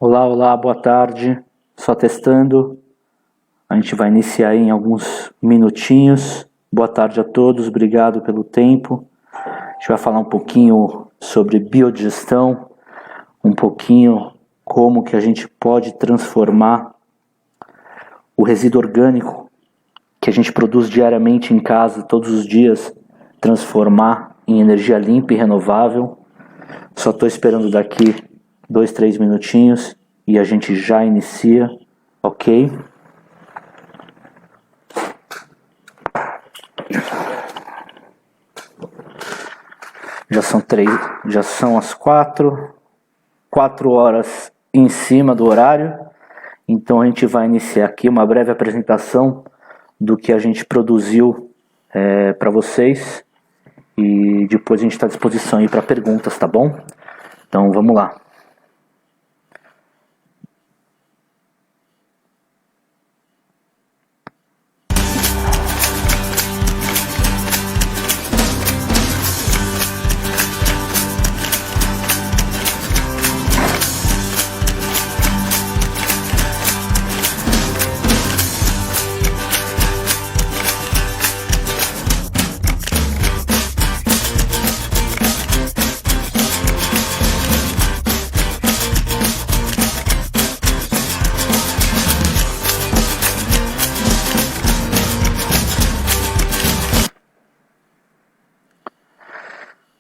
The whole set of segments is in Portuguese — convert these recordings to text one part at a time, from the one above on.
Olá, olá, boa tarde. Só testando. A gente vai iniciar em alguns minutinhos. Boa tarde a todos, obrigado pelo tempo. A gente vai falar um pouquinho sobre biodigestão, um pouquinho como que a gente pode transformar o resíduo orgânico que a gente produz diariamente em casa, todos os dias, transformar em energia limpa e renovável. Só estou esperando daqui 2, 3 minutinhos e a gente já inicia, ok? Já são as 4 horas em cima do horário, então a gente vai iniciar aqui uma breve apresentação do que a gente produziu para vocês e depois a gente está à disposição aí para perguntas, tá bom? Então vamos lá.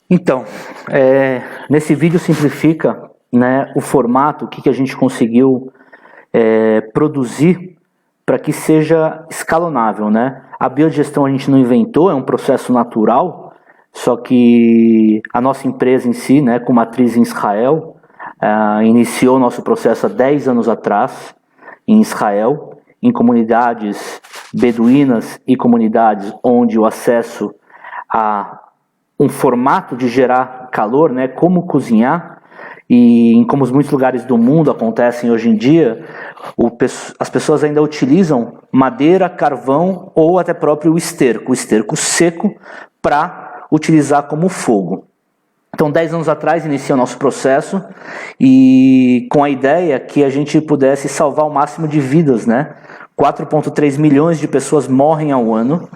Então, nesse vídeo simplifica, né, o formato, o que a gente conseguiu produzir para que seja escalonável, né? A biodigestão a gente não inventou, é um processo natural, só que a nossa empresa em si, né, com matriz em Israel, iniciou o nosso processo há 10 anos atrás, em Israel, em comunidades beduínas e comunidades onde o acesso a um formato de gerar calor, né, como cozinhar, e em como muitos lugares do mundo acontecem hoje em dia, as pessoas ainda utilizam madeira, carvão ou até próprio o esterco seco para utilizar como fogo. Então 10 anos atrás inicia o nosso processo e com a ideia que a gente pudesse salvar o máximo de vidas, né? 4,3 milhões de pessoas morrem ao ano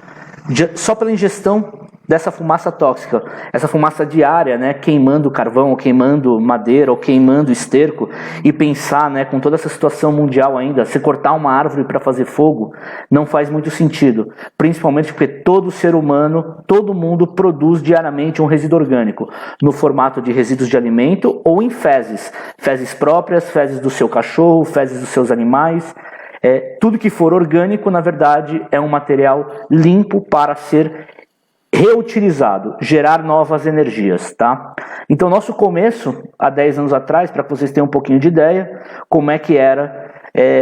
só pela ingestão dessa fumaça tóxica, essa fumaça diária, né, queimando carvão, ou queimando madeira, ou queimando esterco, e pensar, né, com toda essa situação mundial ainda, se cortar uma árvore para fazer fogo, não faz muito sentido, principalmente porque todo ser humano, todo mundo produz diariamente um resíduo orgânico, no formato de resíduos de alimento ou em fezes próprias, fezes do seu cachorro, fezes dos seus animais. Tudo que for orgânico, na verdade, é um material limpo para ser reutilizado, gerar novas energias, tá? Então, nosso começo, há 10 anos atrás, para que vocês tenham um pouquinho de ideia, como é que era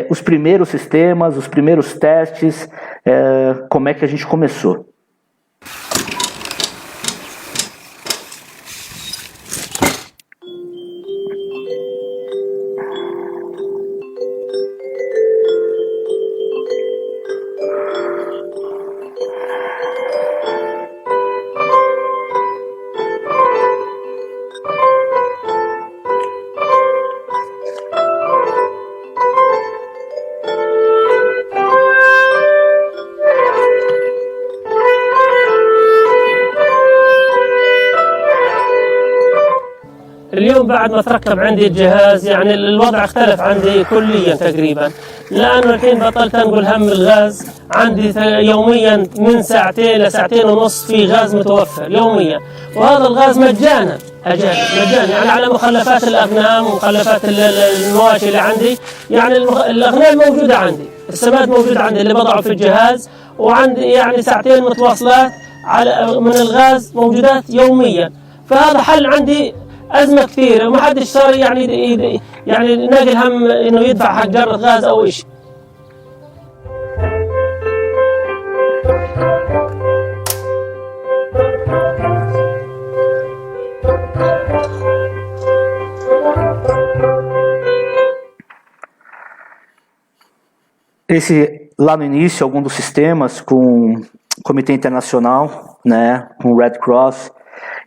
os primeiros sistemas, os primeiros testes, como é que a gente começou. اليوم بعد ما تركب عندي الجهاز يعني الوضع اختلف عندي كليا تقريبا، لأنه الحين بطلت أنقل هم الغاز. عندي يوميا من 2 ل 2.5 ساعات في غاز متوفر يوميا، وهذا الغاز مجانا مجانا، يعني على مخلفات الأغنام ومخلفات المواشي اللي عندي. يعني الأغنام موجودة عندي، السماد موجود عندي اللي بضعه في الجهاز، وعندي يعني 2 ساعات متواصلات من الغاز موجودات يوميا. فهذا حل عندي أزمة كثيرة، وما حدش صار يعني ناقل هم إنه يدفع حق جرة غاز أو إشي. Lá no início, algum dos sistemas com o Comitê Internacional, né, com o Red Cross,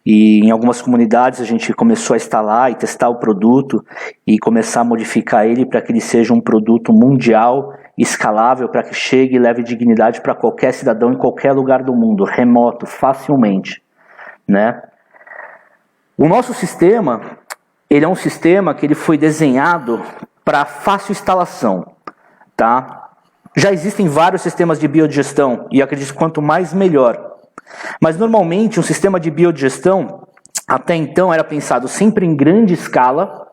E em algumas comunidades a gente começou a instalar e testar o produto e começar a modificar ele para que ele seja um produto mundial, escalável, para que chegue e leve dignidade para qualquer cidadão em qualquer lugar do mundo, remoto, facilmente, né? O nosso sistema, ele é um sistema que ele foi desenhado para fácil instalação, tá? Já existem vários sistemas de biodigestão e acredito que quanto mais melhor. Mas normalmente um sistema de biodigestão, até então, era pensado sempre em grande escala,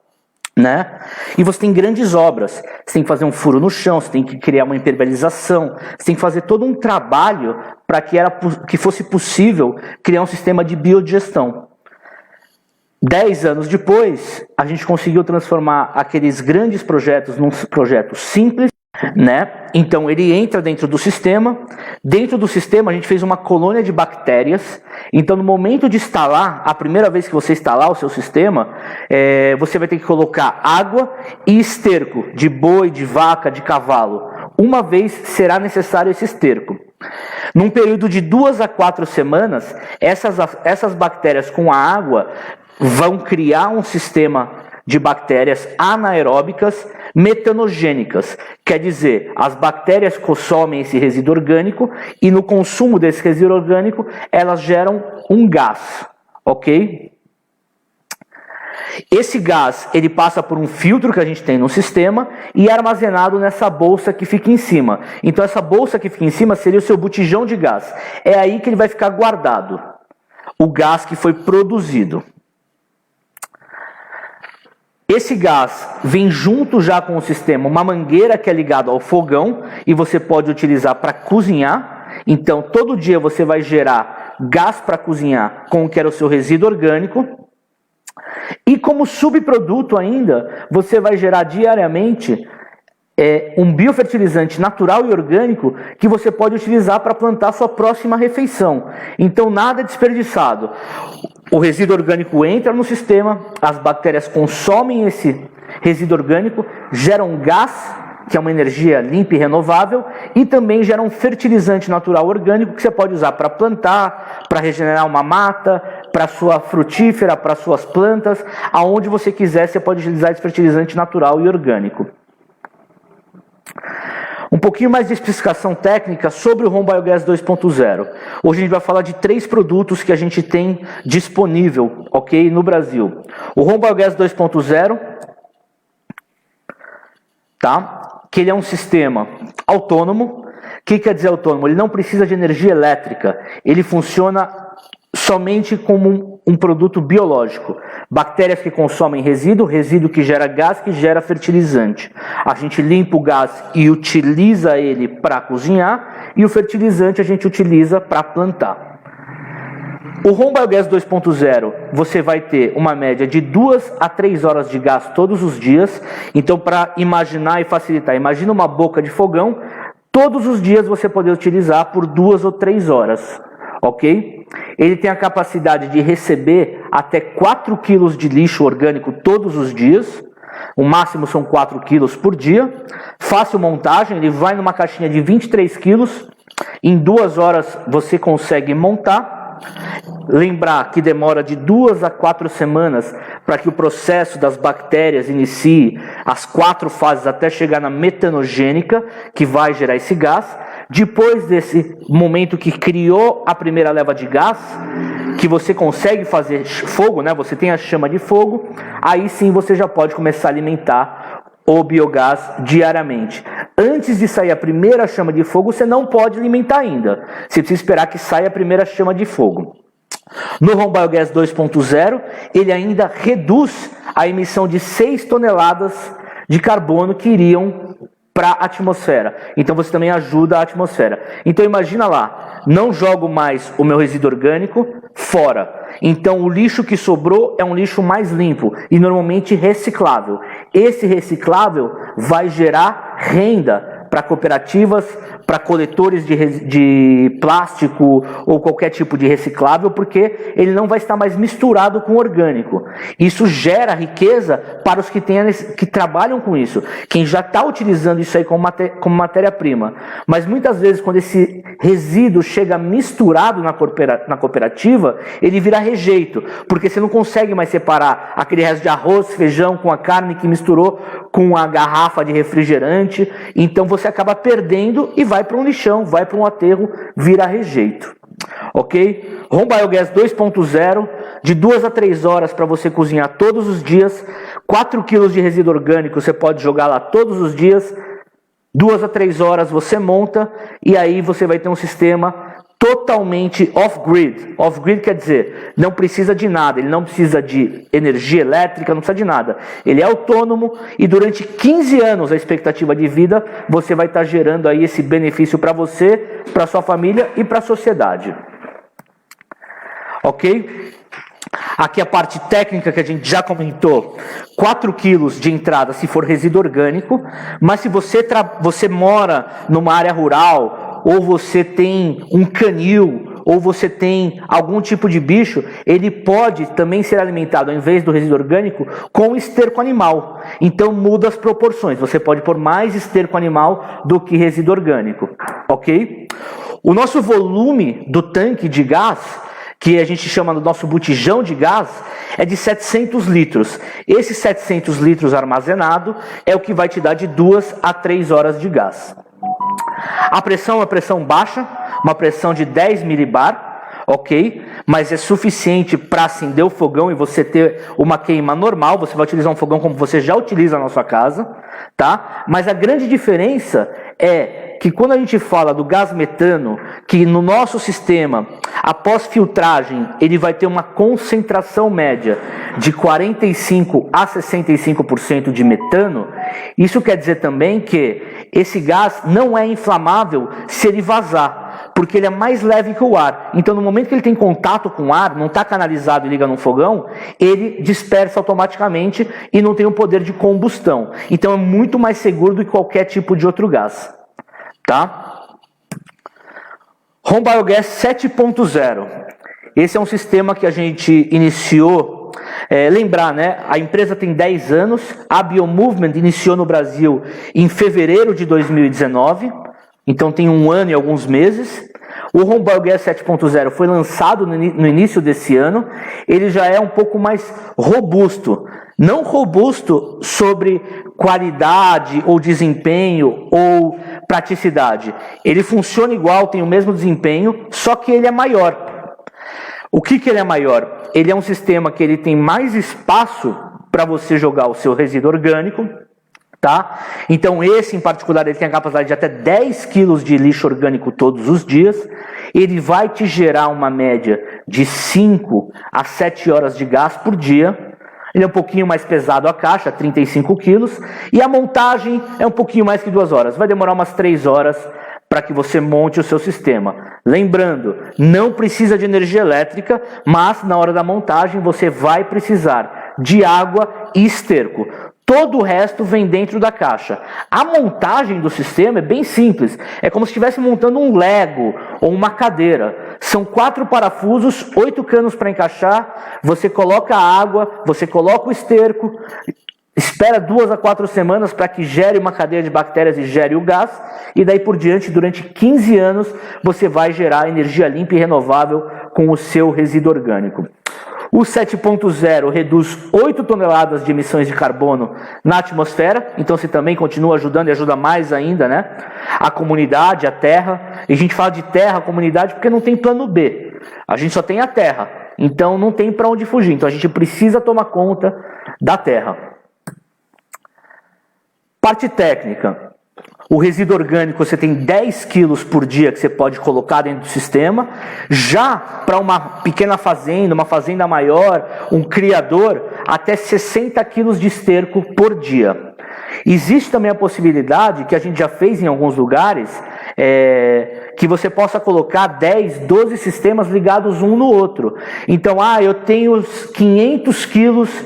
né? E você tem grandes obras, você tem que fazer um furo no chão, você tem que criar uma impermeabilização, você tem que fazer todo um trabalho para que fosse possível criar um sistema de biodigestão. 10 anos depois, a gente conseguiu transformar aqueles grandes projetos num projeto simples, né? Então ele entra dentro do sistema. Dentro do sistema a gente fez uma colônia de bactérias. Então no momento de instalar, a primeira vez que você instalar o seu sistema, você vai ter que colocar água e esterco de boi, de vaca, de cavalo. Uma vez será necessário esse esterco. Num período de 2 a 4 semanas, essas bactérias com a água vão criar um sistema de bactérias anaeróbicas metanogênicas. Quer dizer, as bactérias consomem esse resíduo orgânico e no consumo desse resíduo orgânico elas geram um gás, ok? Esse gás ele passa por um filtro que a gente tem no sistema e é armazenado nessa bolsa que fica em cima. Então essa bolsa que fica em cima seria o seu botijão de gás. É aí que ele vai ficar guardado, o gás que foi produzido. Esse gás vem junto já com o sistema, uma mangueira que é ligada ao fogão e você pode utilizar para cozinhar. Então, todo dia você vai gerar gás para cozinhar com o que era o seu resíduo orgânico. E como subproduto ainda, você vai gerar diariamente um biofertilizante natural e orgânico que você pode utilizar para plantar a sua próxima refeição. Então, nada é desperdiçado. O resíduo orgânico entra no sistema, as bactérias consomem esse resíduo orgânico, geram gás, que é uma energia limpa e renovável, e também geram um fertilizante natural orgânico que você pode usar para plantar, para regenerar uma mata, para sua frutífera, para suas plantas, aonde você quiser você pode utilizar esse fertilizante natural e orgânico. Um pouquinho mais de especificação técnica sobre o Home Biogas 2.0. Hoje a gente vai falar de 3 produtos que a gente tem disponível, ok, no Brasil. O Home Biogas 2.0, tá? Que ele é um sistema autônomo. O que quer dizer autônomo? Ele não precisa de energia elétrica. Ele funciona somente como um produto biológico. Bactérias que consomem resíduo que gera gás, que gera fertilizante. A gente limpa o gás e utiliza ele para cozinhar, e o fertilizante a gente utiliza para plantar. O Home Biogas 2.0, você vai ter uma média de 2 a 3 horas de gás todos os dias. Então, para imaginar e facilitar, imagina uma boca de fogão, todos os dias você poder utilizar por 2 ou 3 horas. Ok? Ele tem a capacidade de receber até 4 kg de lixo orgânico todos os dias. O máximo são 4 kg por dia. Fácil montagem, ele vai numa caixinha de 23 kg. Em 2 horas você consegue montar. Lembrar que demora de 2 a 4 semanas para que o processo das bactérias inicie as 4 fases até chegar na metanogênica, que vai gerar esse gás. Depois desse momento que criou a primeira leva de gás, que você consegue fazer fogo, né? Você tem a chama de fogo, aí sim você já pode começar a alimentar o biogás diariamente. Antes de sair a primeira chama de fogo, você não pode alimentar ainda. Você precisa esperar que saia a primeira chama de fogo. No Home Biogas 2.0, ele ainda reduz a emissão de 6 toneladas de carbono que iriam para a atmosfera. Então você também ajuda a atmosfera. Então imagina lá, não jogo mais o meu resíduo orgânico fora. Então o lixo que sobrou é um lixo mais limpo e normalmente reciclável. Esse reciclável vai gerar renda para cooperativas, para coletores de plástico ou qualquer tipo de reciclável, porque ele não vai estar mais misturado com orgânico. Isso gera riqueza para os que trabalham com isso, quem já está utilizando isso aí como matéria-prima. Mas muitas vezes, quando esse resíduo chega misturado na cooperativa, ele vira rejeito, porque você não consegue mais separar aquele resto de arroz, feijão com a carne que misturou com a garrafa de refrigerante. Então você acaba perdendo e vai para um lixão, vai para um aterro, vira rejeito. Ok? Home Biogas 2.0, de 2 a 3 horas para você cozinhar todos os dias. 4 kg de resíduo orgânico você pode jogar lá todos os dias. 2 a 3 horas você monta e aí você vai ter um sistema totalmente off-grid. Off-grid quer dizer, não precisa de nada, ele não precisa de energia elétrica, não precisa de nada. Ele é autônomo e durante 15 anos a expectativa de vida você vai estar gerando aí esse benefício para você, para sua família e para a sociedade. Ok? Aqui a parte técnica que a gente já comentou, 4 quilos de entrada se for resíduo orgânico, mas se você mora numa área rural, ou você tem um canil, ou você tem algum tipo de bicho, ele pode também ser alimentado, ao invés do resíduo orgânico, com esterco animal. Então muda as proporções, você pode pôr mais esterco animal do que resíduo orgânico, ok? O nosso volume do tanque de gás, que a gente chama do nosso botijão de gás, é de 700 litros. Esse 700 litros armazenado é o que vai te dar de 2 a 3 horas de gás. A pressão é uma pressão baixa, uma pressão de 10 milibar, ok? Mas é suficiente para acender o fogão e você ter uma queima normal. Você vai utilizar um fogão como você já utiliza na sua casa, tá? Mas a grande diferença é que quando a gente fala do gás metano, que no nosso sistema, após filtragem, ele vai ter uma concentração média de 45 a 65% de metano, isso quer dizer também que esse gás não é inflamável se ele vazar, porque ele é mais leve que o ar. Então, no momento que ele tem contato com o ar, não está canalizado e liga no fogão, ele dispersa automaticamente e não tem o poder de combustão. Então, é muito mais seguro do que qualquer tipo de outro gás. Tá? Home Biogas 7.0. Esse é um sistema que a gente iniciou. Lembrar, né? A empresa tem 10 anos. A BioMovement iniciou no Brasil em fevereiro de 2019. Então tem 1 ano e alguns meses. O Home Biogas 7.0 foi lançado no início desse ano. Ele já é um pouco mais robusto. Não robusto sobre qualidade ou desempenho ou praticidade. Ele funciona igual, tem o mesmo desempenho, só que ele é maior. O que ele é maior? Ele é um sistema que ele tem mais espaço para você jogar o seu resíduo orgânico, tá? Então esse em particular ele tem a capacidade de até 10 kg de lixo orgânico todos os dias. Ele vai te gerar uma média de 5 a 7 horas de gás por dia. Ele é um pouquinho mais pesado a caixa, 35 quilos, e a montagem é um pouquinho mais que 2 horas. Vai demorar umas 3 horas para que você monte o seu sistema. Lembrando, não precisa de energia elétrica, mas na hora da montagem você vai precisar de água e esterco. Todo o resto vem dentro da caixa. A montagem do sistema é bem simples. É como se estivesse montando um Lego ou uma cadeira. São 4 parafusos, 8 canos para encaixar. Você coloca a água, você coloca o esterco, espera 2 a 4 semanas para que gere uma cadeia de bactérias e gere o gás. E daí por diante, durante 15 anos, você vai gerar energia limpa e renovável com o seu resíduo orgânico. O 7.0 reduz 8 toneladas de emissões de carbono na atmosfera, então você também continua ajudando e ajuda mais ainda, né? A comunidade, a terra. E a gente fala de terra, comunidade, porque não tem plano B. A gente só tem a terra, então não tem para onde fugir. Então a gente precisa tomar conta da terra. Parte técnica. O resíduo orgânico você tem 10 quilos por dia que você pode colocar dentro do sistema. Já para uma pequena fazenda, uma fazenda maior, um criador, até 60 quilos de esterco por dia. Existe também a possibilidade, que a gente já fez em alguns lugares, que você possa colocar 10, 12 sistemas ligados um no outro. Então, eu tenho 500 quilos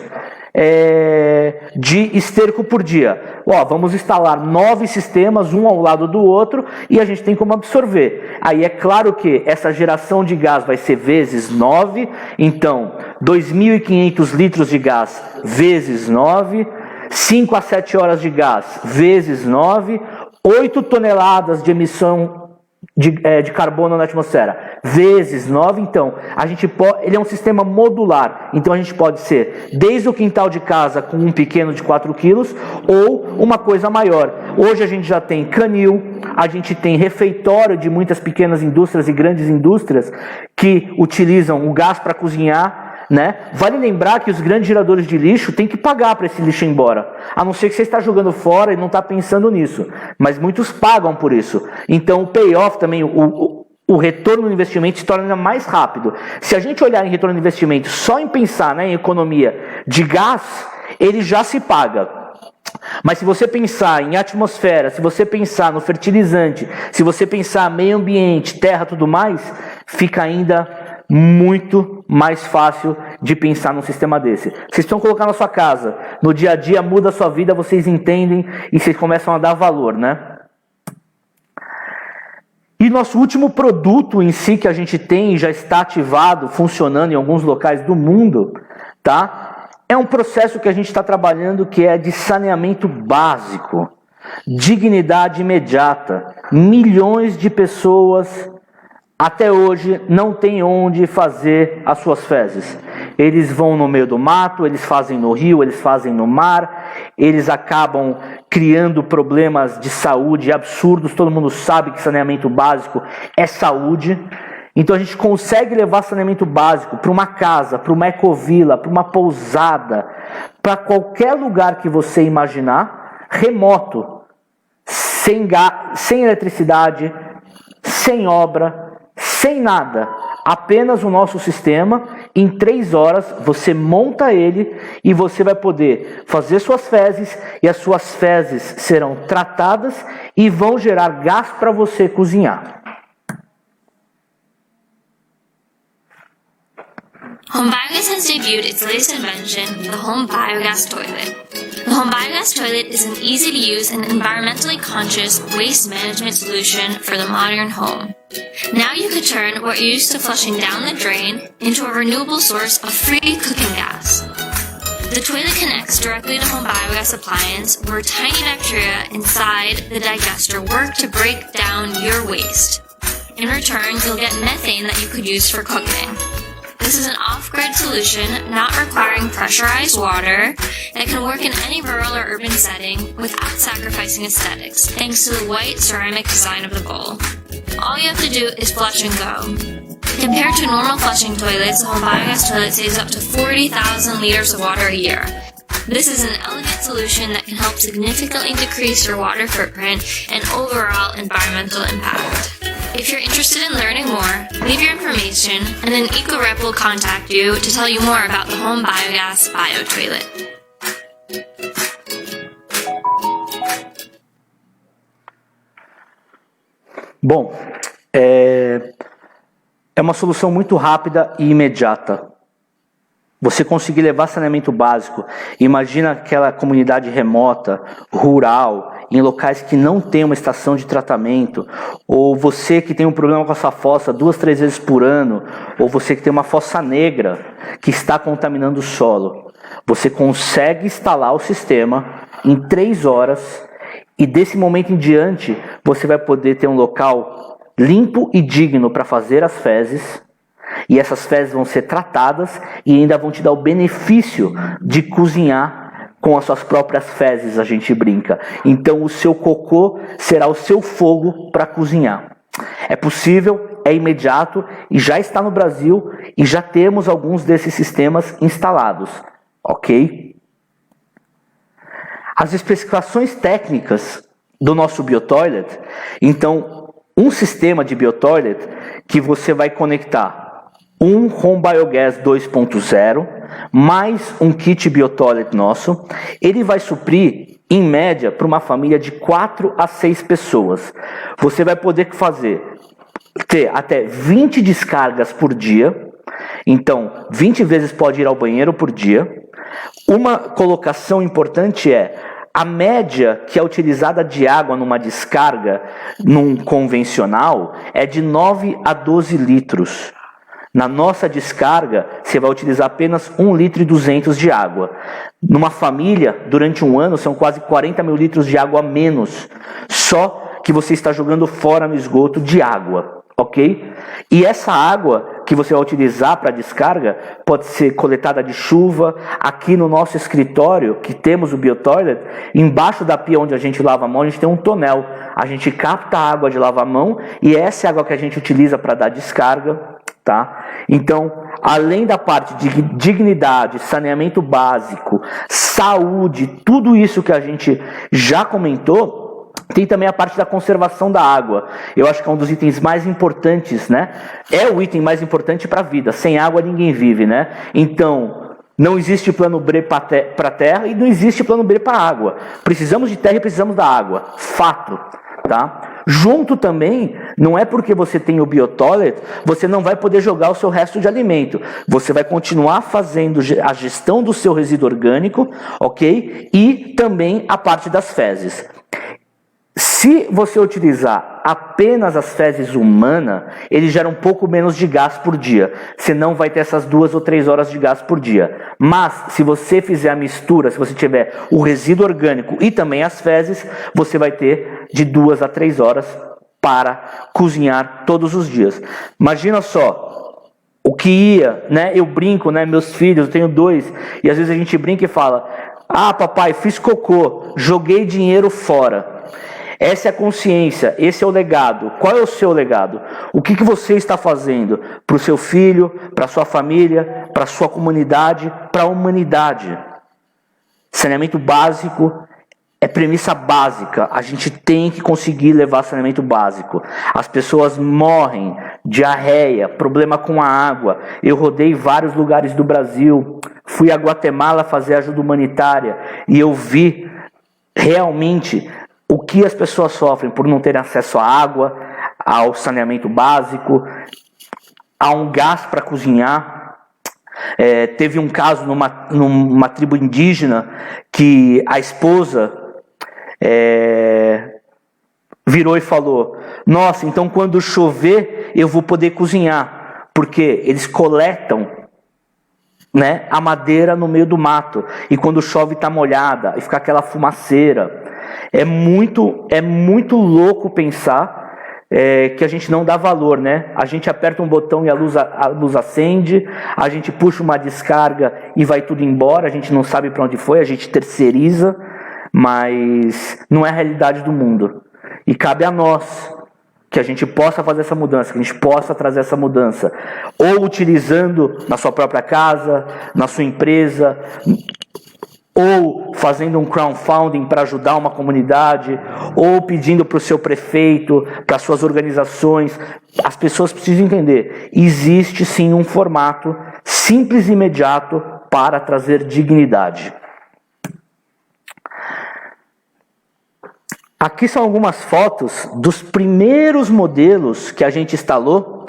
de esterco por dia. Vamos instalar 9 sistemas, um ao lado do outro, e a gente tem como absorver. Aí é claro que essa geração de gás vai ser vezes 9, então 2.500 litros de gás vezes 9, 5 a 7 horas de gás vezes 9, 8 toneladas de emissão de carbono na atmosfera, vezes 9, então, ele é um sistema modular, então a gente pode ser desde o quintal de casa com um pequeno de 4 quilos, ou uma coisa maior. Hoje a gente já tem canil, a gente tem refeitório de muitas pequenas indústrias e grandes indústrias que utilizam o gás para cozinhar, né? Vale lembrar que os grandes geradores de lixo têm que pagar para esse lixo ir embora, a não ser que você está jogando fora e não está pensando nisso, mas muitos pagam por isso. Então o payoff também, o retorno do investimento se torna ainda mais rápido. Se a gente olhar em retorno do investimento só em pensar, né, em economia de gás, ele já se paga. Mas se você pensar em atmosfera, se você pensar no fertilizante, se você pensar meio ambiente, terra, tudo mais, fica ainda muito mais fácil de pensar num sistema desse. Vocês estão colocando na sua casa, no dia a dia muda a sua vida, vocês entendem e vocês começam a dar valor, né? E nosso último produto em si que a gente tem, já está ativado, funcionando em alguns locais do mundo, tá? É um processo que a gente está trabalhando que é de saneamento básico, dignidade imediata. Milhões de pessoas até hoje não tem onde fazer as suas fezes. Eles vão no meio do mato, eles fazem no rio, eles fazem no mar, eles acabam criando problemas de saúde absurdos. Todo mundo sabe que saneamento básico é saúde. Então a gente consegue levar saneamento básico para uma casa, para uma ecovila, para uma pousada, para qualquer lugar que você imaginar, remoto, sem eletricidade, sem obra, sem nada, apenas o nosso sistema. Em 3 horas você monta ele e você vai poder fazer suas fezes, e as suas fezes serão tratadas e vão gerar gás para você cozinhar. Home Biogas has debuted its latest invention, the Home Biogas Toilet. The Home Biogas Toilet is an easy-to-use and environmentally conscious waste management solution for the modern home. Now you could turn what you're used to flushing down the drain into a renewable source of free cooking gas. The toilet connects directly to Home Biogas appliance, where tiny bacteria inside the digester work to break down your waste. In return, you'll get methane that you could use for cooking. This is an off-grid solution, not requiring pressurized water, that can work in any rural or urban setting without sacrificing aesthetics, thanks to the white ceramic design of the bowl. All you have to do is flush and go. Compared to normal flushing toilets, the Home Biogas toilet saves up to 40,000 liters of water a year. This is an elegant solution that can help significantly decrease your water footprint and overall environmental impact. If you're interested in learning more, leave your information and an EcoRep will contact you to tell you more about the Home Biogas Bio Toilet. Bom, é uma solução muito rápida e imediata. Você conseguir levar saneamento básico, imagina aquela comunidade remota, rural, em locais que não tem uma estação de tratamento, ou você que tem um problema com a sua fossa 2, 3 vezes por ano, ou você que tem uma fossa negra que está contaminando o solo. Você consegue instalar o sistema em 3 horas e desse momento em diante você vai poder ter um local limpo e digno para fazer as fezes. E essas fezes vão ser tratadas e ainda vão te dar o benefício de cozinhar com as suas próprias fezes, a gente brinca. Então o seu cocô será o seu fogo para cozinhar. É possível, é imediato e já está no Brasil e já temos alguns desses sistemas instalados, ok? As especificações técnicas do nosso BioToilet, então um sistema de BioToilet que você vai conectar um Home Biogas 2.0, mais um kit BioToilet nosso, ele vai suprir, em média, para uma família de 4 a 6 pessoas. Você vai poder ter até 20 descargas por dia, então 20 vezes pode ir ao banheiro por dia. Uma colocação importante é: a média que é utilizada de água numa descarga, num convencional, é de 9 a 12 litros. Na nossa descarga, você vai utilizar apenas 1,2 litro de água. Numa família, durante um ano, são quase 40 mil litros de água a menos, só que você está jogando fora no esgoto de água, ok? E essa água que você vai utilizar para descarga pode ser coletada de chuva. Aqui no nosso escritório, que temos o BioToilet, embaixo da pia onde a gente lava a mão, a gente tem um tonel. A gente capta a água de lavar a mão e essa é a água que a gente utiliza para dar descarga. Tá? Então, além da parte de dignidade, saneamento básico, saúde, tudo isso que a gente já comentou, tem também a parte da conservação da água. Eu acho que é um dos itens mais importantes, né? É o item mais importante para a vida. Sem água ninguém vive, né? Então, não existe plano B para a terra e não existe plano B para a água. Precisamos de terra e precisamos da água. Fato. Tá? Junto também, não é porque você tem o BioToilet, você não vai poder jogar o seu resto de alimento. Você vai continuar fazendo a gestão do seu resíduo orgânico, ok? E também a parte das fezes. Se você utilizar apenas as fezes humanas, ele gera um pouco menos de gás por dia. Você não vai ter essas 2 ou 3 horas de gás por dia. Mas, se você fizer a mistura, se você tiver o resíduo orgânico e também as fezes, você vai ter de 2 a 3 horas para cozinhar todos os dias. Imagina só, o que ia, né? Eu brinco, né? Meus filhos, eu tenho 2, e às vezes a gente brinca e fala: ah, papai, fiz cocô, joguei dinheiro fora. Essa é a consciência, esse é o legado. Qual é o seu legado? O que você está fazendo para o seu filho, para a sua família, para a sua comunidade, para a humanidade? Saneamento básico é premissa básica. A gente tem que conseguir levar saneamento básico. As pessoas morrem, diarreia, problema com a água. Eu rodei vários lugares do Brasil, fui a Guatemala fazer ajuda humanitária e eu vi realmente o que as pessoas sofrem por não terem acesso à água, ao saneamento básico, a um gás para cozinhar. Teve um caso numa tribo indígena que a esposa virou e falou: nossa, então quando chover eu vou poder cozinhar, porque eles coletam, né, a madeira no meio do mato, e quando chove está molhada e fica aquela fumaceira. É muito louco pensar que a gente não dá valor, né? A gente aperta um botão e a luz acende, a gente puxa uma descarga e vai tudo embora, a gente não sabe para onde foi, a gente terceiriza, mas não é a realidade do mundo. E cabe a nós que a gente possa fazer essa mudança, que a gente possa trazer essa mudança, ou utilizando na sua própria casa, na sua empresa, ou fazendo um crowdfunding para ajudar uma comunidade, ou pedindo para o seu prefeito, para as suas organizações. As pessoas precisam entender, existe sim um formato simples e imediato para trazer dignidade. Aqui são algumas fotos dos primeiros modelos que a gente instalou.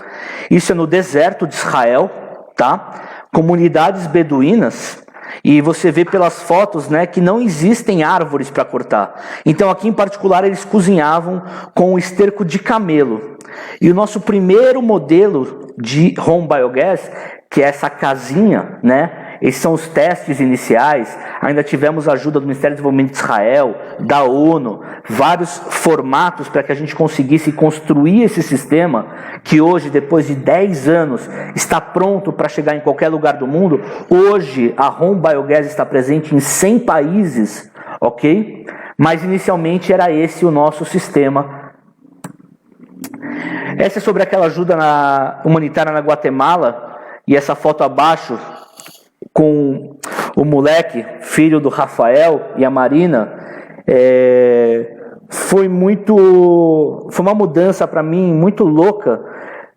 Isso é no deserto de Israel, tá? Comunidades beduínas. E você vê pelas fotos, né, que não existem árvores para cortar. Então aqui em particular eles cozinhavam com esterco de camelo. E o nosso primeiro modelo de home biogas, que é essa casinha, né? Esses são os testes iniciais. Ainda tivemos a ajuda do Ministério do Desenvolvimento de Israel, da ONU, vários formatos para que a gente conseguisse construir esse sistema, que hoje, depois de 10 anos, está pronto para chegar em qualquer lugar do mundo. Hoje, a Home Biogas está presente em 100 países, ok? Mas inicialmente era esse o nosso sistema. Essa é sobre aquela ajuda humanitária na Guatemala, e essa foto abaixo, com o moleque, filho do Rafael e a Marina, foi uma mudança para mim muito louca,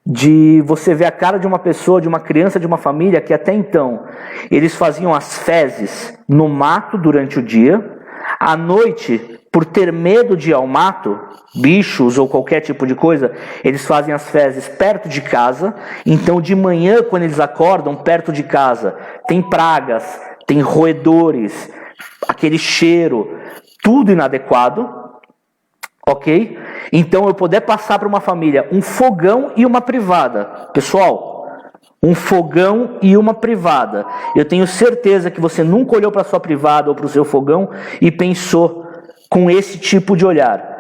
de você ver a cara de uma pessoa, de uma criança, de uma família, que até então eles faziam as fezes no mato durante o dia, à noite, por ter medo de ir ao mato, bichos ou qualquer tipo de coisa, eles fazem as fezes perto de casa. Então de manhã, quando eles acordam perto de casa, tem pragas, tem roedores, aquele cheiro, tudo inadequado, ok? Então eu poder passar para uma família um fogão e uma privada. Pessoal, um fogão e uma privada. Eu tenho certeza que você nunca olhou para a sua privada ou para o seu fogão e pensou com esse tipo de olhar.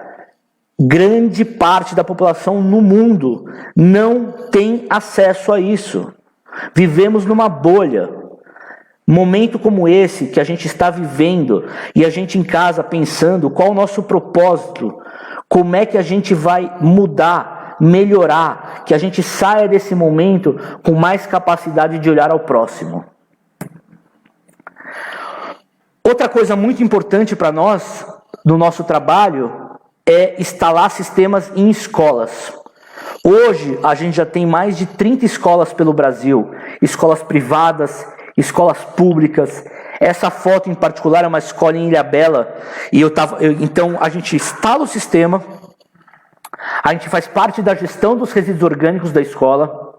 Grande parte da população no mundo não tem acesso a isso. Vivemos numa bolha. Momento como esse que a gente está vivendo e a gente em casa pensando qual o nosso propósito, como é que a gente vai mudar, melhorar, que a gente saia desse momento com mais capacidade de olhar ao próximo. Outra coisa muito importante para nós, no nosso trabalho, é instalar sistemas em escolas. Hoje, a gente já tem mais de 30 escolas pelo Brasil, escolas privadas, escolas públicas. Essa foto em particular é uma escola em Ilhabela, e então a gente instala o sistema, a gente faz parte da gestão dos resíduos orgânicos da escola,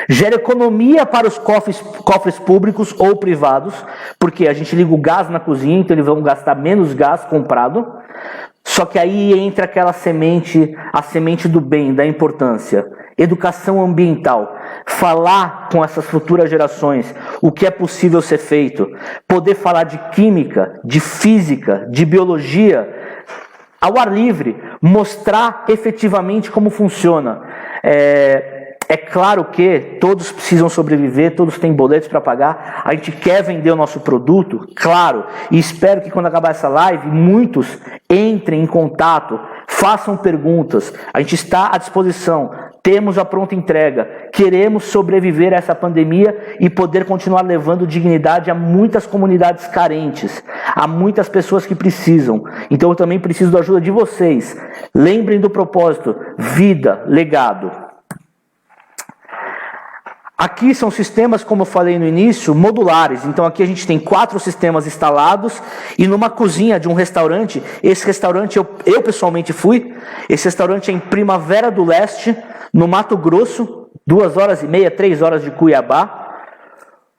gera economia para os cofres públicos ou privados, porque a gente liga o gás na cozinha, então eles vão gastar menos gás comprado. Só que aí entra aquela semente, a semente do bem, da importância. Educação ambiental. Falar com essas futuras gerações o que é possível ser feito. Poder falar de química, de física, de biologia, ao ar livre. Mostrar efetivamente como funciona. É claro que todos precisam sobreviver, todos têm boletos para pagar, a gente quer vender o nosso produto, claro, e espero que quando acabar essa live, muitos entrem em contato, façam perguntas, a gente está à disposição, temos a pronta entrega, queremos sobreviver a essa pandemia e poder continuar levando dignidade a muitas comunidades carentes, a muitas pessoas que precisam, então eu também preciso da ajuda de vocês, lembrem do propósito, vida, legado. Aqui são sistemas, como eu falei no início, modulares. Então aqui a gente tem 4 sistemas instalados e numa cozinha de um restaurante, esse restaurante eu pessoalmente fui, esse restaurante é em Primavera do Leste, no Mato Grosso, 2h30, 3 horas de Cuiabá,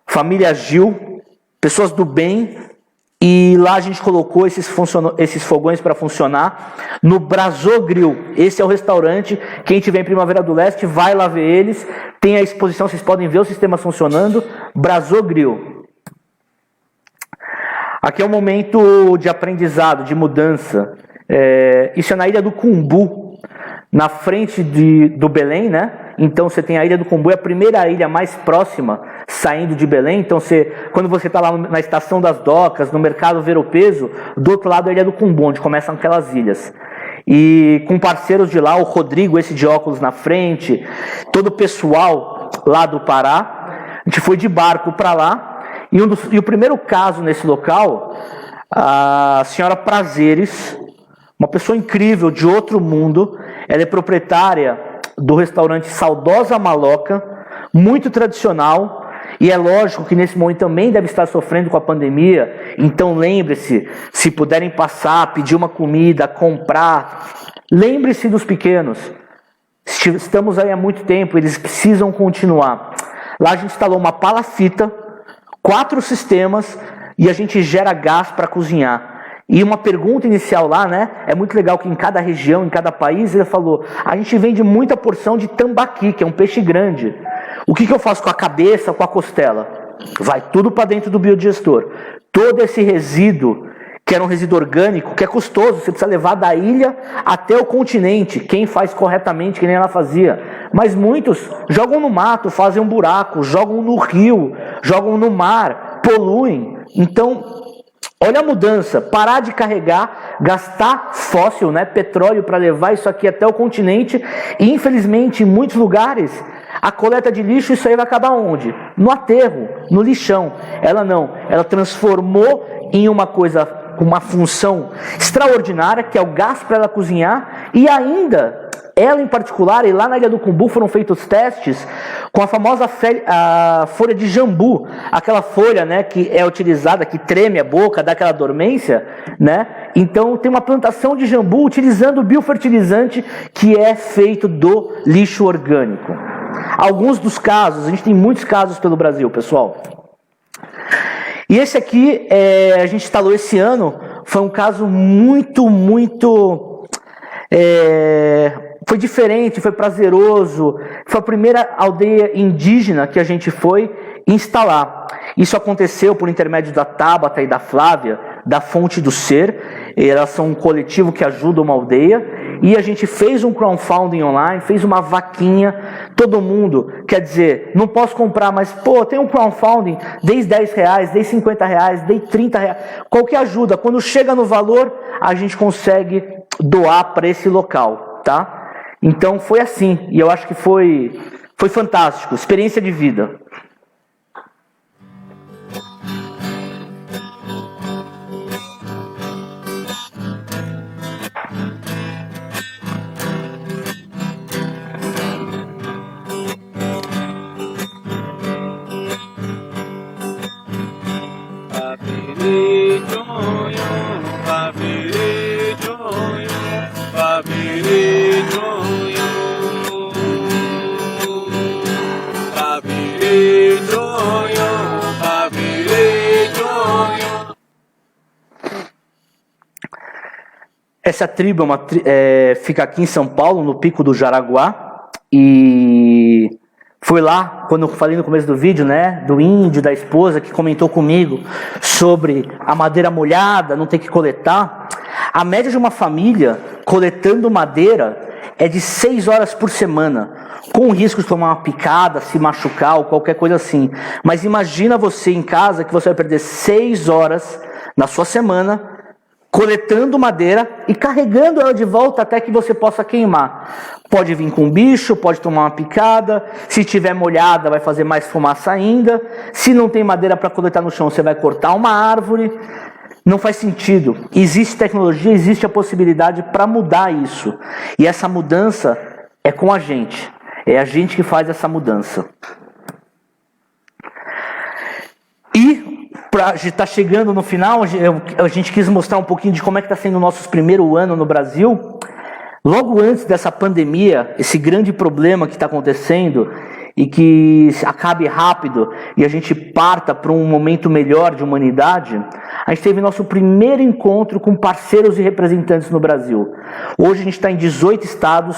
família Gil, pessoas do bem, e lá a gente colocou esses fogões para funcionar no Brasogril. Esse é o restaurante, quem tiver em Primavera do Leste vai lá ver eles, tem a exposição, vocês podem ver o sistema funcionando, Brasogril. Aqui é um momento de aprendizado, de mudança, isso é na Ilha do Cumbu, na frente do Belém, né? Então você tem a Ilha do Cumbu, é a primeira ilha mais próxima, saindo de Belém. Então quando você está lá na Estação das Docas, no Mercado Ver-o-Peso, do outro lado é a Ilha do Cumbu, onde começam aquelas ilhas. E com parceiros de lá, o Rodrigo, esse de óculos na frente, todo o pessoal lá do Pará, a gente foi de barco para lá. E o primeiro caso nesse local, a senhora Prazeres, uma pessoa incrível, de outro mundo, ela é proprietária do restaurante Saudosa Maloca, muito tradicional, e é lógico que nesse momento também deve estar sofrendo com a pandemia, então lembre-se, se puderem passar, pedir uma comida, comprar, lembre-se dos pequenos, estamos aí há muito tempo, eles precisam continuar. Lá a gente instalou uma palafita, 4 sistemas, e a gente gera gás para cozinhar. E uma pergunta inicial lá, né? É muito legal que em cada região, em cada país, ele falou, a gente vende muita porção de tambaqui, que é um peixe grande. O que eu faço com a cabeça, com a costela? Vai tudo para dentro do biodigestor. Todo esse resíduo, que era um resíduo orgânico, que é custoso, você precisa levar da ilha até o continente. Quem faz corretamente, que nem ela fazia. Mas muitos jogam no mato, fazem um buraco, jogam no rio, jogam no mar, poluem. Então, olha a mudança, parar de carregar, gastar fóssil, né, petróleo para levar isso aqui até o continente, e infelizmente em muitos lugares a coleta de lixo, isso aí vai acabar onde? No aterro, no lixão. Ela não, ela transformou em uma coisa com uma função extraordinária, que é o gás para ela cozinhar, e ainda ela em particular, e lá na Ilha do Cumbu foram feitos testes com a famosa folha de jambu, aquela folha, né, que é utilizada, que treme a boca, dá aquela dormência, né? Então tem uma plantação de jambu utilizando o biofertilizante que é feito do lixo orgânico. Alguns dos casos, a gente tem muitos casos pelo Brasil, pessoal. E esse aqui, a gente instalou esse ano, foi um caso foi diferente, foi prazeroso. Foi a primeira aldeia indígena que a gente foi instalar. Isso aconteceu por intermédio da Tabata e da Flávia, da Fonte do Ser. Elas são um coletivo que ajuda uma aldeia. E a gente fez um crowdfunding online, fez uma vaquinha. Todo mundo, quer dizer, não posso comprar, mas tem um crowdfunding, dei R$10, dei R$50, dei R$30. Qualquer ajuda, quando chega no valor, a gente consegue doar para esse local, tá? Então foi assim, e eu acho que foi fantástico, experiência de vida. Essa tribo fica aqui em São Paulo, no Pico do Jaraguá, e foi lá, quando eu falei no começo do vídeo, né, do índio, da esposa, que comentou comigo sobre a madeira molhada, não ter que coletar. A média de uma família coletando madeira é de 6 horas por semana, com o risco de tomar uma picada, se machucar ou qualquer coisa assim. Mas imagina você em casa que você vai perder 6 horas na sua semana coletando madeira e carregando ela de volta até que você possa queimar. Pode vir com bicho, pode tomar uma picada, se tiver molhada vai fazer mais fumaça ainda, se não tem madeira para coletar no chão, você vai cortar uma árvore. Não faz sentido. Existe tecnologia, existe a possibilidade para mudar isso. E essa mudança é com a gente. É a gente que faz essa mudança. E para estar chegando no final, a gente quis mostrar um pouquinho de como é que está sendo o nosso primeiro ano no Brasil. Logo antes dessa pandemia, esse grande problema que está acontecendo e que acabe rápido e a gente parta para um momento melhor de humanidade, a gente teve nosso primeiro encontro com parceiros e representantes no Brasil. Hoje a gente está em 18 estados,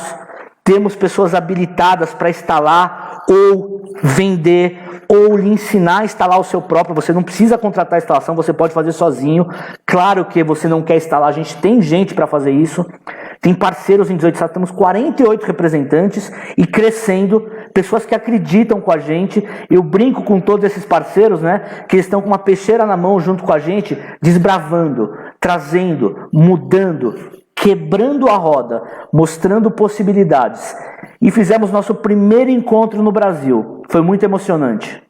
temos pessoas habilitadas para instalar ou vender ou lhe ensinar a instalar o seu próprio. Você não precisa contratar a instalação, você pode fazer sozinho. Claro que você não quer instalar, a gente tem gente para fazer isso. Tem parceiros em 18 estados, temos 48 representantes e crescendo, pessoas que acreditam com a gente. Eu brinco com todos esses parceiros, né, que eles estão com uma peixeira na mão junto com a gente, desbravando, trazendo, mudando, quebrando a roda, mostrando possibilidades. E fizemos nosso primeiro encontro no Brasil. Foi muito emocionante.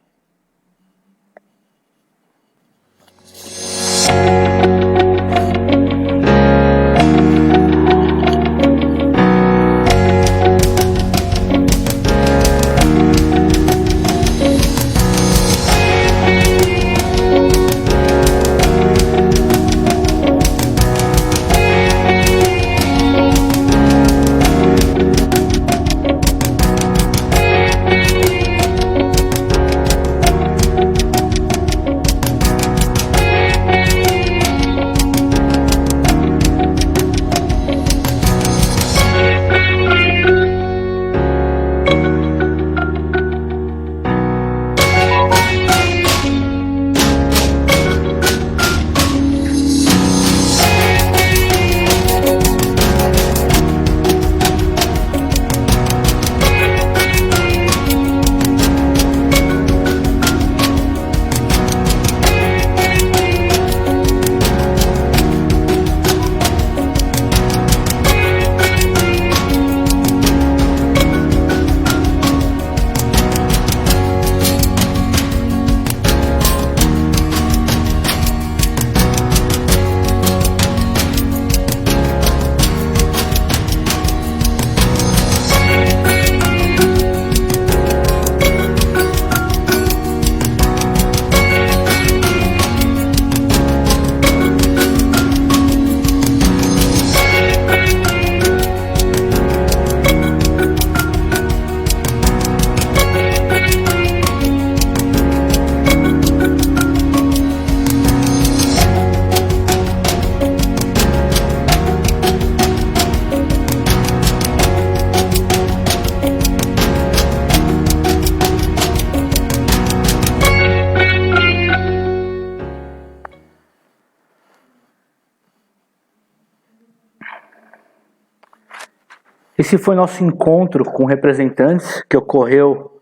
Esse foi nosso encontro com representantes que ocorreu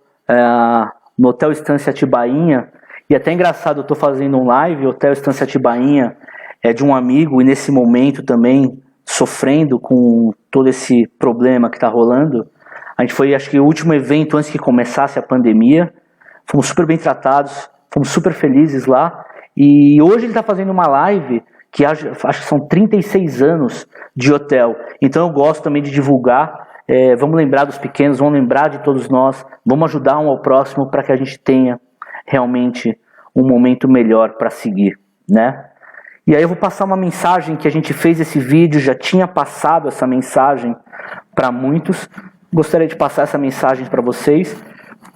no Hotel Estância Atibainha. E até engraçado, eu estou fazendo um live, o Hotel Estância Atibainha é de um amigo e nesse momento também sofrendo com todo esse problema que está rolando. A gente foi, acho que o último evento antes que começasse a pandemia. Fomos super bem tratados, fomos super felizes lá. E hoje ele está fazendo uma live que acho que são 36 anos de hotel. Então eu gosto também de divulgar. Vamos lembrar dos pequenos, vamos lembrar de todos nós. Vamos ajudar um ao próximo para que a gente tenha realmente um momento melhor para seguir, né? E aí eu vou passar uma mensagem que a gente fez esse vídeo, já tinha passado essa mensagem para muitos. Gostaria de passar essa mensagem para vocês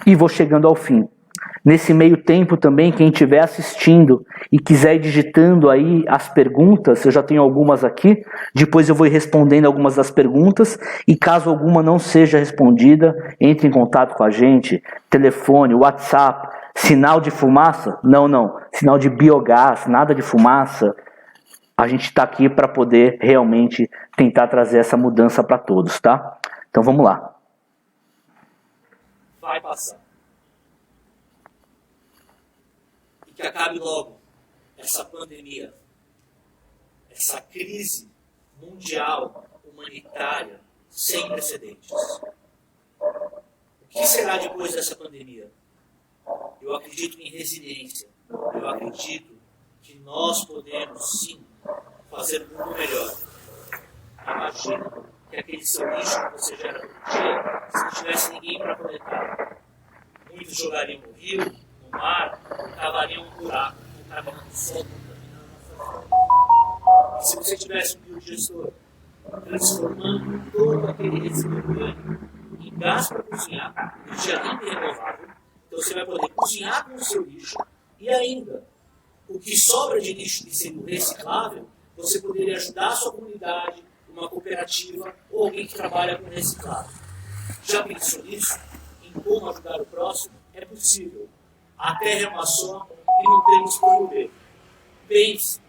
e vou chegando ao fim. Nesse meio tempo também, quem estiver assistindo e quiser ir digitando aí as perguntas, eu já tenho algumas aqui, depois eu vou ir respondendo algumas das perguntas, e caso alguma não seja respondida, entre em contato com a gente, telefone, WhatsApp, sinal de fumaça? Não, sinal de biogás, nada de fumaça. A gente está aqui para poder realmente tentar trazer essa mudança para todos, tá? Então vamos lá. Vai passar. E que acabe logo essa pandemia, essa crise mundial, humanitária, sem precedentes. O que será depois dessa pandemia? Eu acredito em resiliência. Eu acredito que nós podemos, sim, fazer um mundo melhor. Imagina que aquele seu lixo que você gera todo dia, se não tivesse ninguém para coletar. Muitos jogariam no rio, no mar, cavariam um buraco, contaminando o sol, contaminando a nossa vida. E se você tivesse um biodigestor transformando todo aquele resíduo orgânico em gás para cozinhar, energia limpa e renovável, então você vai poder cozinhar com o seu lixo e ainda, o que sobra de lixo de sendo reciclável, você poderia ajudar a sua comunidade, uma cooperativa ou alguém que trabalha com reciclagem. Já pensou nisso? Em como ajudar o próximo? É possível. A terra é uma só e não temos plano B. Pense,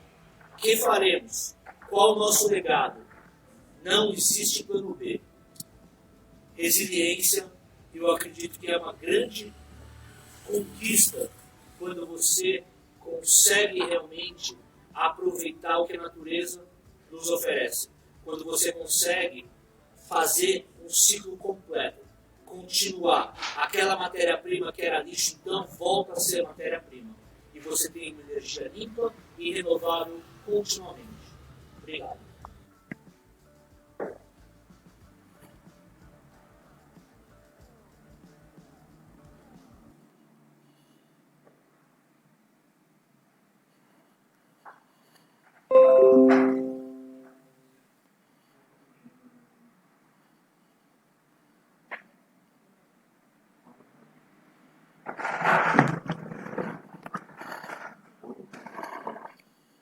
o que faremos? Qual o nosso legado? Não existe plano B. Resiliência, eu acredito que é uma grande conquista quando você consegue realmente aproveitar o que a natureza nos oferece. Quando você consegue fazer um ciclo completo, continuar. Aquela matéria-prima que era lixo, então volta a ser matéria-prima. E você tem uma energia limpa e renovável continuamente. Obrigado.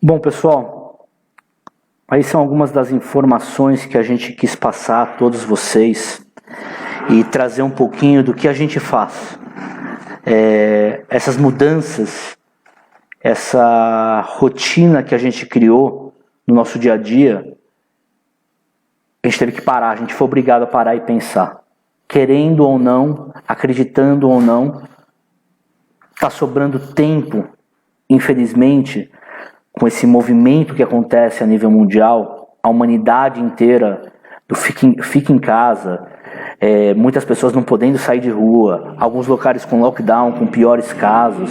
Bom, pessoal, aí são algumas das informações que a gente quis passar a todos vocês e trazer um pouquinho do que a gente faz. Essas mudanças, essa rotina que a gente criou no nosso dia a dia, a gente teve que parar, a gente foi obrigado a parar e pensar. Querendo ou não, acreditando ou não, está sobrando tempo, infelizmente, com esse movimento que acontece a nível mundial, a humanidade inteira do fica em casa, muitas pessoas não podendo sair de rua, alguns locais com lockdown, com piores casos.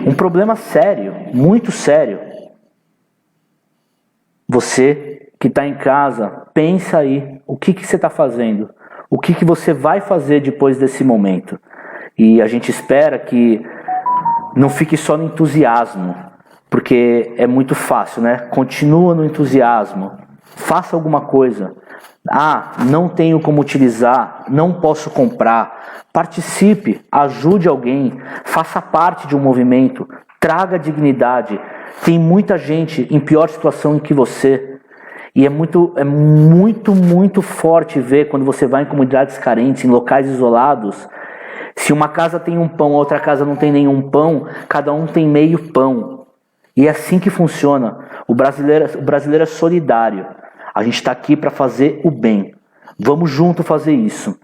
Um problema sério, muito sério. Você que está em casa, pensa aí, o que você está fazendo? O que você vai fazer depois desse momento? E a gente espera que não fique só no entusiasmo, porque é muito fácil, né? Continua no entusiasmo, faça alguma coisa. Não tenho como utilizar, não posso comprar. Participe, ajude alguém, faça parte de um movimento, traga dignidade. Tem muita gente em pior situação que você. E é muito forte ver quando você vai em comunidades carentes, em locais isolados. Se uma casa tem um pão, a outra casa não tem nenhum pão, cada um tem meio pão. E é assim que funciona. O brasileiro é solidário. A gente está aqui para fazer o bem. Vamos junto fazer isso.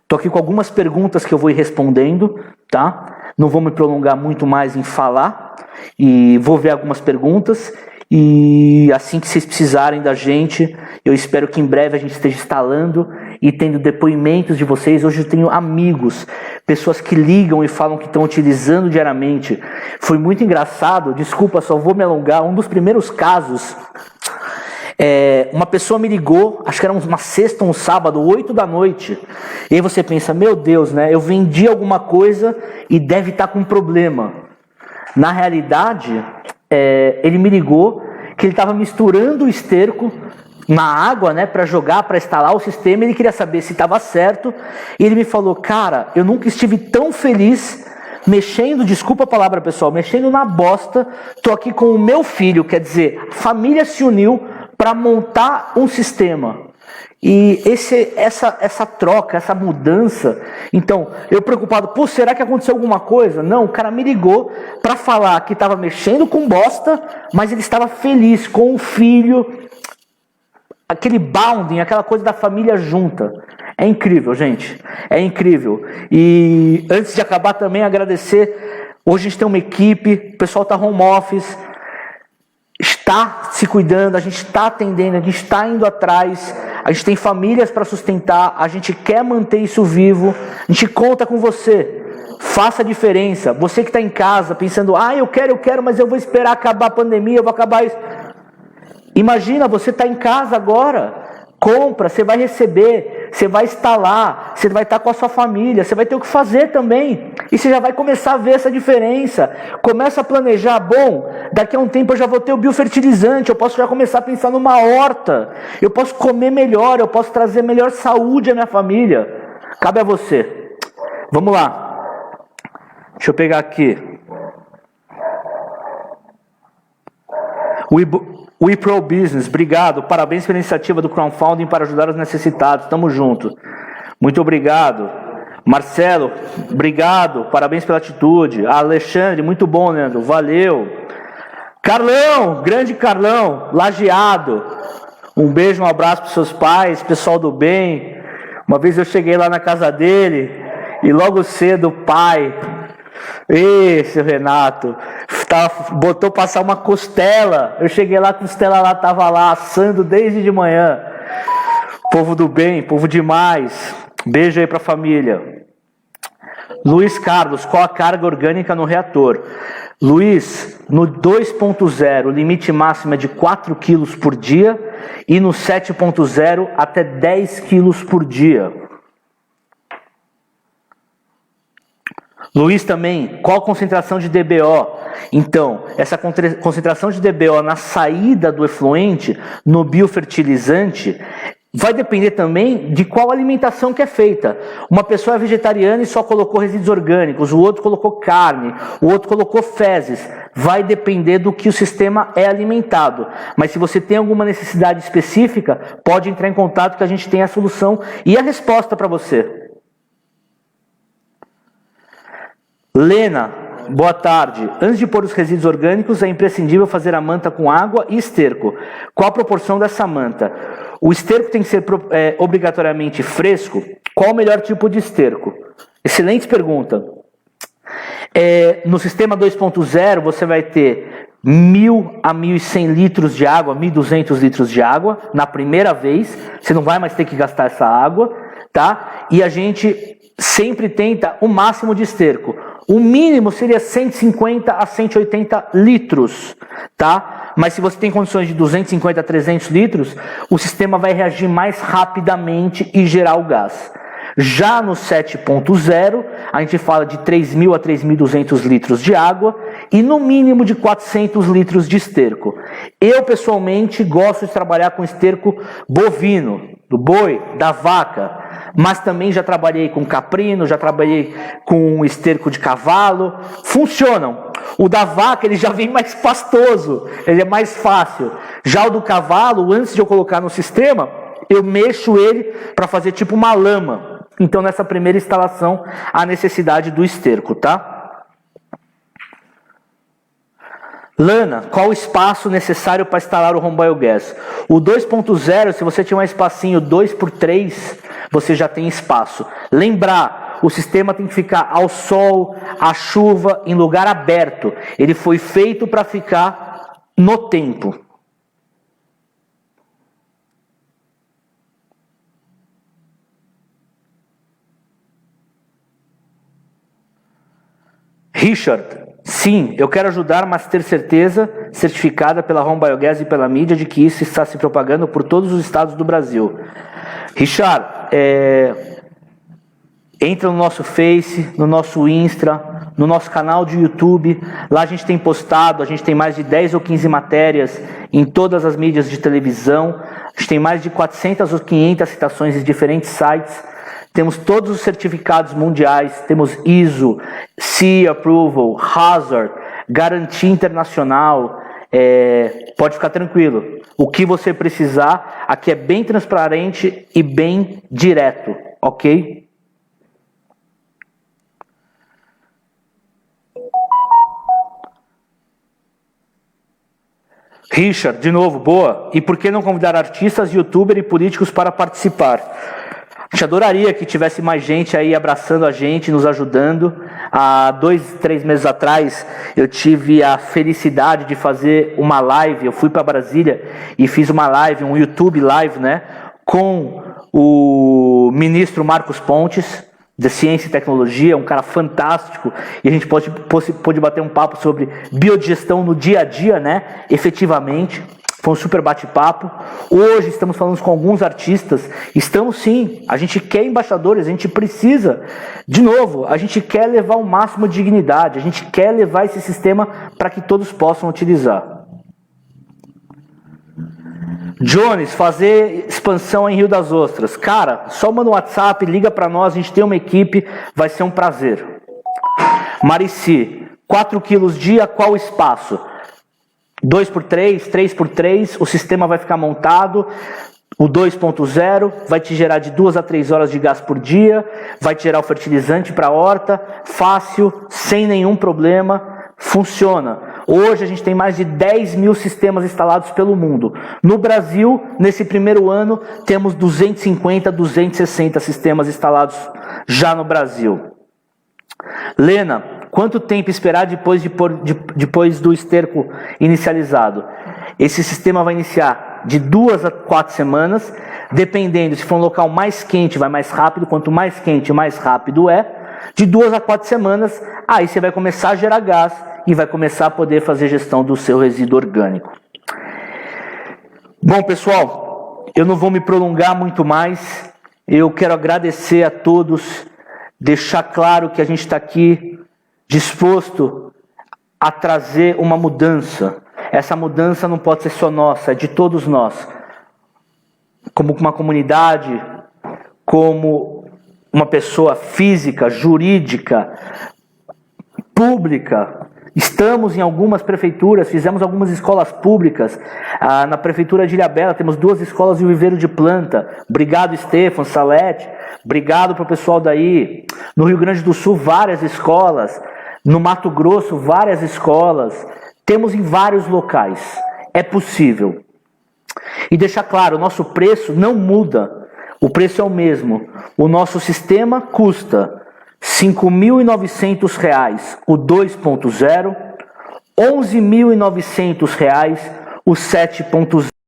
Tô aqui com algumas perguntas que eu vou ir respondendo, tá? Não vou me prolongar muito mais em falar. E vou ver algumas perguntas. E assim que vocês precisarem da gente, eu espero que em breve a gente esteja instalando e tendo depoimentos de vocês. Hoje eu tenho amigos, pessoas que ligam e falam que estão utilizando diariamente. Foi muito engraçado, desculpa, só vou me alongar. Um dos primeiros casos, uma pessoa me ligou, acho que era uma sexta ou um sábado, 8 da noite. E aí você pensa, meu Deus, né? Eu vendi alguma coisa e deve estar com problema. Na realidade, ele me ligou que ele estava misturando o esterco na água, né, para jogar, para instalar o sistema. Ele queria saber se estava certo. E ele me falou, cara, eu nunca estive tão feliz mexendo, desculpa a palavra pessoal, mexendo na bosta. Tô aqui com o meu filho, quer dizer, a família se uniu para montar um sistema. E essa troca, essa mudança, então, eu preocupado, pô, será que aconteceu alguma coisa? Não, o cara me ligou para falar que estava mexendo com bosta, mas ele estava feliz com o filho, aquele bonding, aquela coisa da família junta. É incrível, gente, é incrível. E antes de acabar também, agradecer, hoje a gente tem uma equipe, o pessoal está home office, está se cuidando, a gente está atendendo, a gente está indo atrás, a gente tem famílias para sustentar, a gente quer manter isso vivo, a gente conta com você, faça a diferença. Você que está em casa pensando, eu quero, mas eu vou esperar acabar a pandemia, eu vou acabar isso. Imagina, você está em casa agora, compra, você vai receber, você vai instalar, você vai estar com a sua família, você vai ter o que fazer também. E você já vai começar a ver essa diferença. Começa a planejar, bom, daqui a um tempo eu já vou ter o biofertilizante, eu posso já começar a pensar numa horta, eu posso comer melhor, eu posso trazer melhor saúde à minha família. Cabe a você. Vamos lá. Deixa eu pegar aqui. We Pro Business, obrigado, parabéns pela iniciativa do crowdfunding para ajudar os necessitados, tamo junto, muito obrigado. Marcelo, obrigado, parabéns pela atitude. Alexandre, muito bom, Leandro, valeu. Carlão, grande Carlão, lajeado, um beijo, um abraço para seus pais, pessoal do bem. Uma vez eu cheguei lá na casa dele e logo cedo o pai, seu Renato, botou passar uma costela. Eu cheguei lá, a costela lá estava lá assando desde de manhã. Povo do bem, povo demais. Beijo aí para a família. Luiz Carlos, qual a carga orgânica no reator? Luiz, no 2.0 o limite máximo é de 4 quilos por dia e no 7.0 até 10 quilos por dia. Luiz também, qual a concentração de DBO? Então, essa concentração de DBO na saída do efluente, no biofertilizante, vai depender também de qual alimentação que é feita. Uma pessoa é vegetariana e só colocou resíduos orgânicos, o outro colocou carne, o outro colocou fezes. Vai depender do que o sistema é alimentado. Mas se você tem alguma necessidade específica, pode entrar em contato que a gente tem a solução e a resposta para você. Lena, boa tarde. Antes de pôr os resíduos orgânicos, é imprescindível fazer a manta com água e esterco. Qual a proporção dessa manta? O esterco tem que ser obrigatoriamente fresco? Qual o melhor tipo de esterco? Excelente pergunta. No sistema 2.0, você vai ter 1.000 a 1.100 litros de água, 1.200 litros de água, na primeira vez. Você não vai mais ter que gastar essa água, tá? E a gente sempre tenta o máximo de esterco. O mínimo seria 150 a 180 litros, tá? Mas se você tem condições de 250 a 300 litros, o sistema vai reagir mais rapidamente e gerar o gás. Já no 7.0, a gente fala de 3.000 a 3.200 litros de água e no mínimo de 400 litros de esterco. Eu, pessoalmente, gosto de trabalhar com esterco bovino, do boi, da vaca, mas também já trabalhei com caprino, já trabalhei com esterco de cavalo. Funcionam. O da vaca, ele já vem mais pastoso, ele é mais fácil. Já o do cavalo, antes de eu colocar no sistema, eu mexo ele para fazer tipo uma lama. Então, nessa primeira instalação, a necessidade do esterco, tá? Lana, qual o espaço necessário para instalar o Home Biogas? O 2.0, se você tiver um espacinho 2x3, você já tem espaço. Lembrar, o sistema tem que ficar ao sol, à chuva, em lugar aberto. Ele foi feito para ficar no tempo. Richard, sim, eu quero ajudar, mas ter certeza, certificada pela Home Biogas e pela mídia, de que isso está se propagando por todos os estados do Brasil. Richard, entra no nosso Face, no nosso Insta, no nosso canal de YouTube. Lá a gente tem postado, a gente tem mais de 10 ou 15 matérias em todas as mídias de televisão. A gente tem mais de 400 ou 500 citações em diferentes sites. Temos todos os certificados mundiais, temos ISO, CE Approval, Hazard, Garantia Internacional. Pode ficar tranquilo. O que você precisar, aqui é bem transparente e bem direto, ok? Richard, de novo, boa. E por que não convidar artistas, youtubers e políticos para participar? A gente adoraria que tivesse mais gente aí abraçando a gente, nos ajudando. Há 2, 3 meses atrás, eu tive a felicidade de fazer uma live. Eu fui para Brasília e fiz uma live, um YouTube live, né? Com o ministro Marcos Pontes, de Ciência e Tecnologia, um cara fantástico. E a gente pôde bater um papo sobre biodigestão no dia a dia, né? Efetivamente. Foi um super bate-papo. Hoje estamos falando com alguns artistas. Estamos sim, a gente quer embaixadores, a gente precisa. De novo, a gente quer levar o máximo de dignidade, a gente quer levar esse sistema para que todos possam utilizar. Jones, fazer expansão em Rio das Ostras. Cara, só manda um WhatsApp, liga para nós, a gente tem uma equipe, vai ser um prazer. Marici, 4 quilos dia, qual o espaço? 2x3, 3x3, o sistema vai ficar montado. O 2.0 vai te gerar de 2 a 3 horas de gás por dia, vai te gerar o fertilizante para a horta, fácil, sem nenhum problema, funciona. Hoje a gente tem mais de 10 mil sistemas instalados pelo mundo. No Brasil, nesse primeiro ano, temos 250, 260 sistemas instalados já no Brasil. Lena, quanto tempo esperar depois do esterco inicializado? Esse sistema vai iniciar de 2 a 4 semanas, dependendo, se for um local mais quente, vai mais rápido. Quanto mais quente, mais rápido é. De 2 a 4 semanas, aí você vai começar a gerar gás e vai começar a poder fazer gestão do seu resíduo orgânico. Bom, pessoal, eu não vou me prolongar muito mais. Eu quero agradecer a todos, deixar claro que a gente está aqui disposto a trazer uma mudança. Essa mudança não pode ser só nossa, é de todos nós. Como uma comunidade, como uma pessoa física, jurídica, pública. Estamos em algumas prefeituras, fizemos algumas escolas públicas. Na prefeitura de Ilhabela temos 2 escolas e o viveiro de planta. Obrigado, Stefan, Salete. Obrigado para o pessoal daí. No Rio Grande do Sul, várias escolas. No Mato Grosso, várias escolas. Temos em vários locais. É possível. E deixar claro, o nosso preço não muda. O preço é o mesmo. O nosso sistema custa R$ 5.900 o 2.0, R$ 11.900 o 7.0.